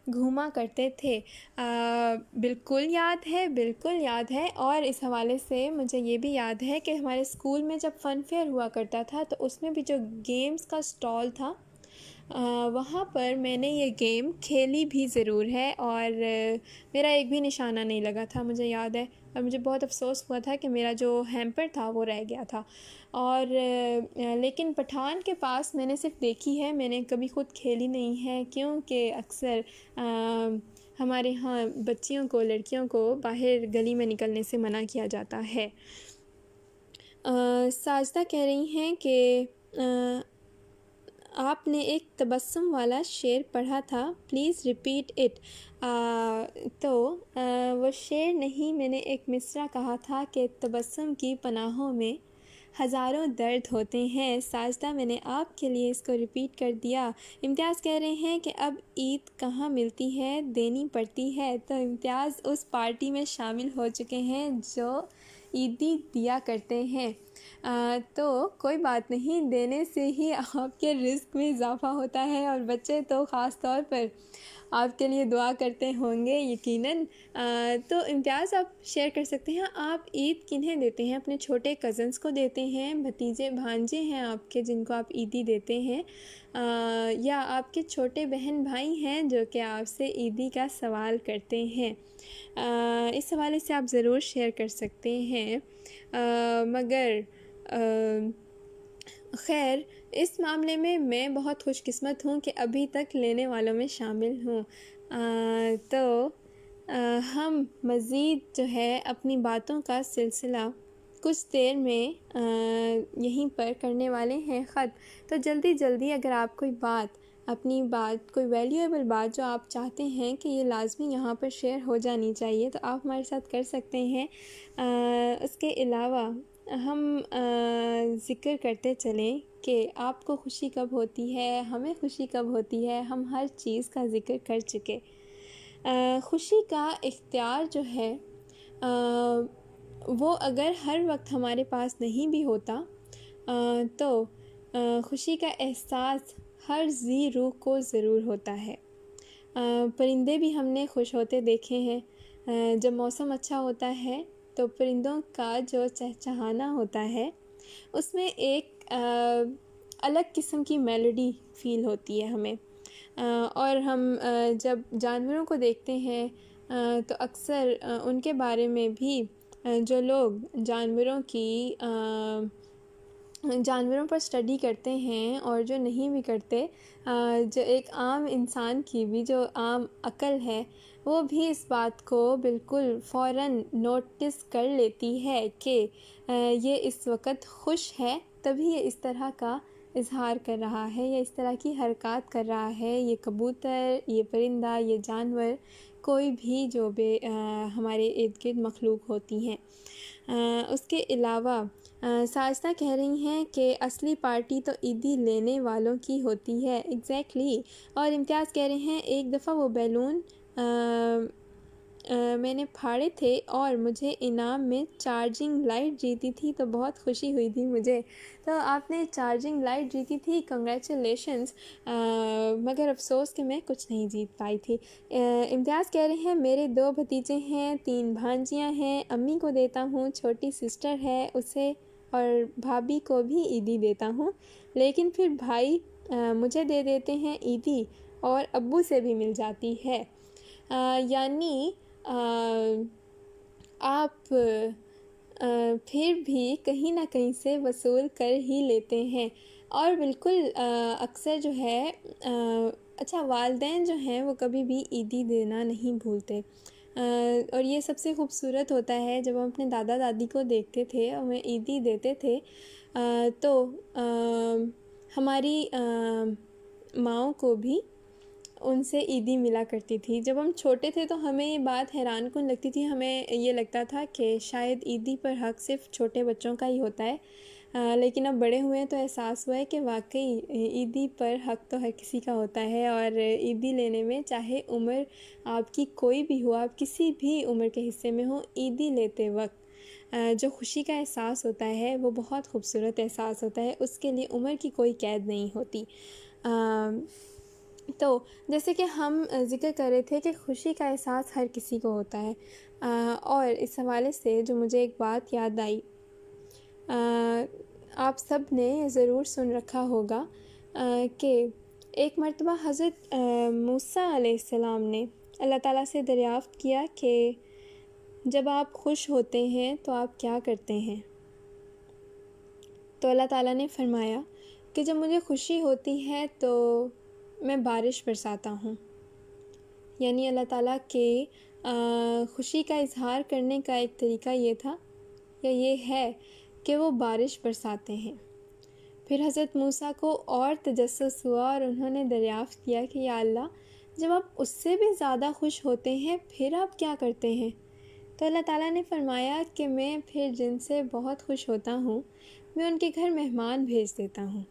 घूमा करते थे। बिल्कुल याद है, बिल्कुल याद है। और इस हवाले से मुझे ये भी याद है कि हमारे स्कूल में जब फ़न फेयर हुआ करता था तो उसमें भी जो गेम्स का स्टॉल था वहाँ पर मैंने ये गेम खेली भी ज़रूर है और मेरा एक भी निशाना नहीं लगा था, मुझे याद है। और मुझे बहुत अफ़सोस हुआ था कि मेरा जो हैम्पर था वो रह गया था। और लेकिन पठान के पास मैंने सिर्फ देखी है, मैंने कभी ख़ुद खेली नहीं है क्योंकि अक्सर हमारे यहाँ बच्चियों को, लड़कियों को बाहर गली में निकलने से मना किया जाता है। साजदा कह रही हैं कि आपने एक तबस्सुम वाला शेर पढ़ा था, प्लीज़ रिपीट इट। तो वो शेर नहीं, मैंने एक मिसरा कहा था कि तबस्सुम की पनाहों में हज़ारों दर्द होते हैं। साजदा मैंने आपके लिए इसको रिपीट कर दिया। इम्तियाज़ कह रहे हैं कि अब ईद कहाँ मिलती है, देनी पड़ती है। तो इम्तियाज़ उस पार्टी में शामिल हो चुके हैं जो ईदी दिया करते हैं। तो कोई बात नहीं, देने से ही आपके रिस्क में इजाफ़ा होता है और बच्चे तो ख़ास तौर पर आपके लिए दुआ करते होंगे यकीनन। तो इम्तियाज़ आप शेयर कर सकते हैं, आप ईद किन्हें देते हैं? अपने छोटे कज़न्स को देते हैं, भतीजे भांजे हैं आपके जिनको आप ईदी देते हैं, या आपके छोटे बहन भाई हैं जो कि आपसे ईदी का सवाल करते हैं? इस हवाले से आप ज़रूर शेयर कर सकते हैं। मगर ख़ैर इस मामले में मैं बहुत खुशकिस्मत हूँ कि अभी तक लेने वालों में शामिल हूँ। तो हम मज़ीद जो है अपनी बातों का सिलसिला कुछ देर में यहीं पर करने वाले हैं ख़त्म। तो जल्दी जल्दी अगर आप कोई बात, अपनी बात, कोई वैल्यूएबल बात जो आप चाहते हैं कि ये लाज़मी यहाँ पर शेयर हो जानी चाहिए, तो आप हमारे साथ कर सकते हैं। उसके अलावा हम ज़िक्र करते चलें कि आपको खुशी कब होती है, हमें खुशी कब होती है, हम हर चीज़ का ज़िक्र कर चुके। खुशी का इख्तियार जो है वो अगर हर वक्त हमारे पास नहीं भी होता तो खुशी का एहसास हर ज़ी रूह को ज़रूर होता है। परिंदे भी हमने खुश होते देखे हैं। जब मौसम अच्छा होता है तो परिंदों का जो चहचहाना होता है उसमें एक अलग किस्म की मेलोडी फ़ील होती है हमें। और हम जब जानवरों को देखते हैं तो अक्सर उनके बारे में भी जो लोग जानवरों पर स्टडी करते हैं और जो नहीं भी करते, जो एक आम इंसान की भी जो आम अक्ल है वो भी इस बात को बिल्कुल फ़ौरन नोटिस कर लेती है कि ये इस वक्त खुश है, तभी ये इस तरह का इज़हार कर रहा है या इस तरह की हरकत कर रहा है। ये कबूतर, ये परिंदा, ये जानवर, कोई भी जो हमारे इर्द गिर्द मखलूक होती हैं। उसके अलावा साजदा कह रही हैं कि असली पार्टी तो ईदी लेने वालों की होती है। एग्जैक्टली। और इम्तियाज़ कह रहे हैं एक दफ़ा वो बैलून मैंने फाड़े थे और मुझे इनाम में चार्जिंग लाइट जीती थी तो बहुत खुशी हुई थी मुझे। तो आपने चार्जिंग लाइट जीती थी, कंग्रेचुलेशंस। मगर अफसोस कि मैं कुछ नहीं जीत पाई थी। इम्तियाज़ कह रहे हैं मेरे 2 भतीजे हैं, 3 भांजियां हैं, अम्मी को देता हूँ, छोटी सिस्टर है उसे और भाभी को भी ईदी देता हूँ, लेकिन फिर भाई मुझे दे देते हैं ईदी और अब्बू से भी मिल जाती है। यानी आप फिर भी कहीं ना कहीं से वसूल कर ही लेते हैं। और बिल्कुल अक्सर जो है अच्छा, वालिदैन जो हैं वो कभी भी ईदी देना नहीं भूलते। और ये सबसे ख़ूबसूरत होता है जब हम अपने दादा दादी को देखते थे और हमें ईदी देते थे तो हमारी माँओं को भी उनसे ईदी मिला करती थी। जब हम छोटे थे तो हमें ये बात हैरानकुन लगती थी, हमें ये लगता था कि शायद ईदी पर हक़ सिर्फ़ छोटे बच्चों का ही होता है। लेकिन अब बड़े हुए हैं तो एहसास हुआ है कि वाक़ई ईदी पर हक़ तो हर किसी का होता है, और ईदी लेने में चाहे उम्र आपकी कोई भी हो, आप किसी भी उम्र के हिस्से में हो, ईदी लेते वक़्त जो खुशी का एहसास होता है वो बहुत खूबसूरत एहसास होता है। उसके लिए उम्र की कोई कैद नहीं होती। तो जैसे कि हम ज़िक्र कर रहे थे कि खुशी का एहसास हर किसी को होता है, और इस हवाले से जो मुझे एक बात याद आई, आप सब ने ज़रूर सुन रखा होगा कि एक मर्तबा हज़रत मूसा अलैहिस्सलाम ने अल्लाह ताला से दरियाफ़्त किया कि जब आप खुश होते हैं तो आप क्या करते हैं? तो अल्लाह ताला ने फ़रमाया कि जब मुझे खुशी होती है तो मैं बारिश बरसाता हूँ। यानी अल्लाह ताला के खुशी का इज़हार करने का एक तरीका ये था या ये है कि वो बारिश बरसाते हैं। फिर हज़रत मूसा को और तजस्सुस हुआ और उन्होंने दरियाफ़्त किया कि या अल्लाह, जब आप उससे भी ज़्यादा खुश होते हैं फिर आप क्या करते हैं? तो अल्लाह ताला ने फ़रमाया कि मैं फिर जिनसे बहुत खुश होता हूँ, मैं उनके घर मेहमान भेज देता हूँ।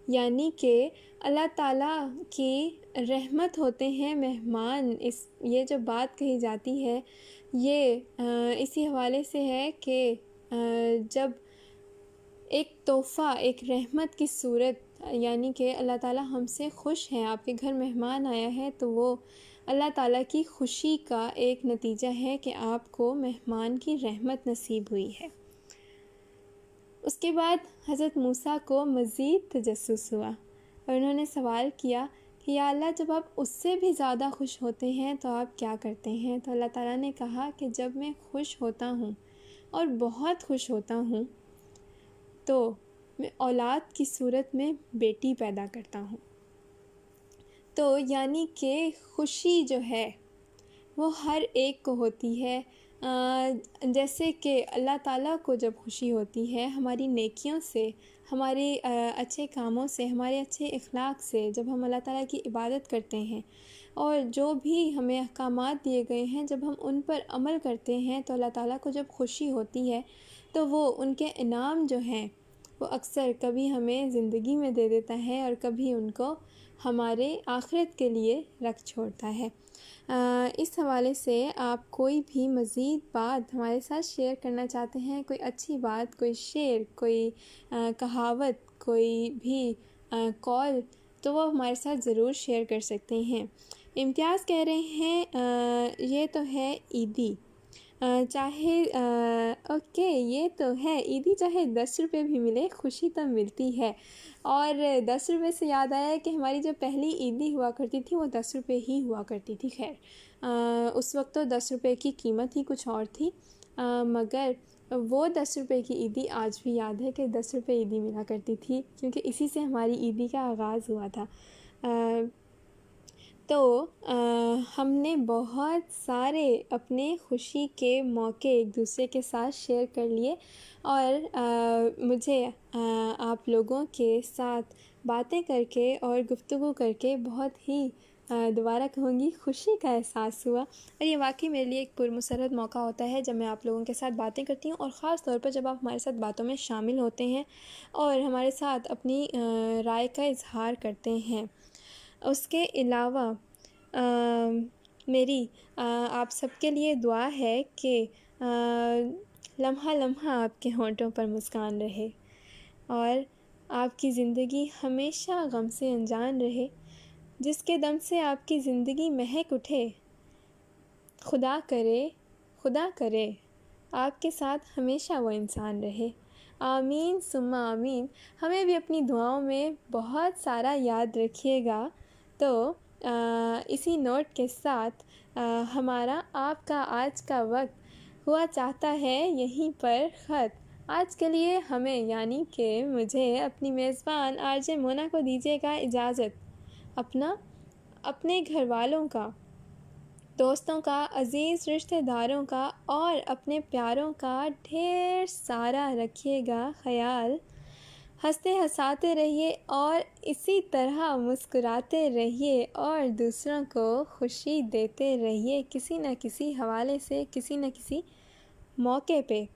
यानी कि अल्लाह ताला की रहमत होते हैं मेहमान। ये जो बात कही जाती है ये इसी हवाले से है कि जब एक तोहफ़ा, एक रहमत की सूरत, यानी कि अल्लाह ताला हमसे खुश हैं, आपके घर मेहमान आया है, तो वो अल्लाह ताला की खुशी का एक नतीजा है कि आपको मेहमान की रहमत नसीब हुई है। उसके बाद हज़रत मूसा को मज़ीद तजस्सुस हुआ और उन्होंने सवाल किया कि या अल्लाह, जब आप उससे भी ज़्यादा खुश होते हैं तो आप क्या करते हैं? तो अल्लाह ताला ने कहा कि जब मैं खुश होता हूँ और बहुत खुश होता हूँ तो मैं औलाद की सूरत में बेटी पैदा करता हूँ। तो यानी कि खुशी जो है वो हर एक को होती है। जैसे कि अल्लाह ताला को जब खुशी होती है हमारी नेकियों से, हमारे अच्छे कामों से, हमारे अच्छे इखलाक से, जब हम अल्लाह ताला की इबादत करते हैं और जो भी हमें अहकामात दिए गए हैं जब हम उन पर अमल करते हैं, तो अल्लाह ताला को जब खुशी होती है तो वो उनके इनाम जो हैं वो अक्सर कभी हमें ज़िंदगी में दे देता है और कभी उनको हमारे आखिरत के लिए रख छोड़ता है। इस हवाले से आप कोई भी मज़ीद बात हमारे साथ शेयर करना चाहते हैं, कोई अच्छी बात, कोई शेर, कोई कहावत, कोई भी कॉल, तो वो हमारे साथ ज़रूर शेयर कर सकते हैं। इम्तियाज़ कह रहे हैं ये तो है ईदी, चाहे ओके, ये तो है ईदी, चाहे 10 रुपये भी मिले खुशी तब मिलती है। और 10 रुपये से याद आया कि हमारी जो पहली ईदी हुआ करती थी वो 10 रुपये ही हुआ करती थी। खैर उस वक्त तो 10 रुपये की कीमत ही कुछ और थी, मगर वो 10 रुपये की ईदी आज भी याद है कि 10 रुपये ईदी मिला करती थी, क्योंकि इसी से हमारी ईदी का आगाज़ हुआ था। तो हमने बहुत सारे अपने खुशी के मौके एक दूसरे के साथ शेयर कर लिए और मुझे आप लोगों के साथ बातें करके और गुफ्तगू करके बहुत ही दोबारा कहूँगी खुशी का एहसास हुआ। और ये वाकई मेरे लिए एक पुरमसरत मौका होता है जब मैं आप लोगों के साथ बातें करती हूँ, और ख़ास तौर पर जब आप हमारे साथ बातों में शामिल होते हैं और हमारे साथ अपनी राय का इज़हार करते हैं। उसके अलावा मेरी आप सबके लिए दुआ है कि लम्हा लम्हा आपके होंठों पर मुस्कान रहे और आपकी ज़िंदगी हमेशा गम से अनजान रहे। जिसके दम से आपकी ज़िंदगी महक उठे, खुदा करे आपके साथ हमेशा वो इंसान रहे। आमीन सुम्मा आमीन। हमें भी अपनी दुआओं में बहुत सारा याद रखिएगा। तो इसी नोट के साथ हमारा आपका आज का वक्त हुआ चाहता है यहीं पर ख़त्म। आज के लिए हमें यानी कि मुझे अपनी मेज़बान आरजे मोना को दीजिएगा इजाज़त। अपने घर वालों का, दोस्तों का, अज़ीज़ रिश्तेदारों का और अपने प्यारों का ढेर सारा रखिएगा ख़याल। हंसते हंसाते रहिए और इसी तरह मुस्कुराते रहिए और दूसरों को खुशी देते रहिए किसी न किसी हवाले से, किसी न किसी मौके पे।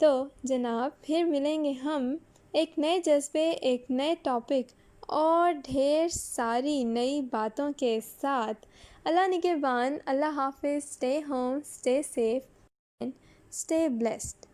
तो जनाब, फिर मिलेंगे हम एक नए जज्बे, एक नए टॉपिक और ढेर सारी नई बातों के साथ। अल्लाह निगहबान, अल्लाह हाफिज़, stay home, stay safe and stay blessed.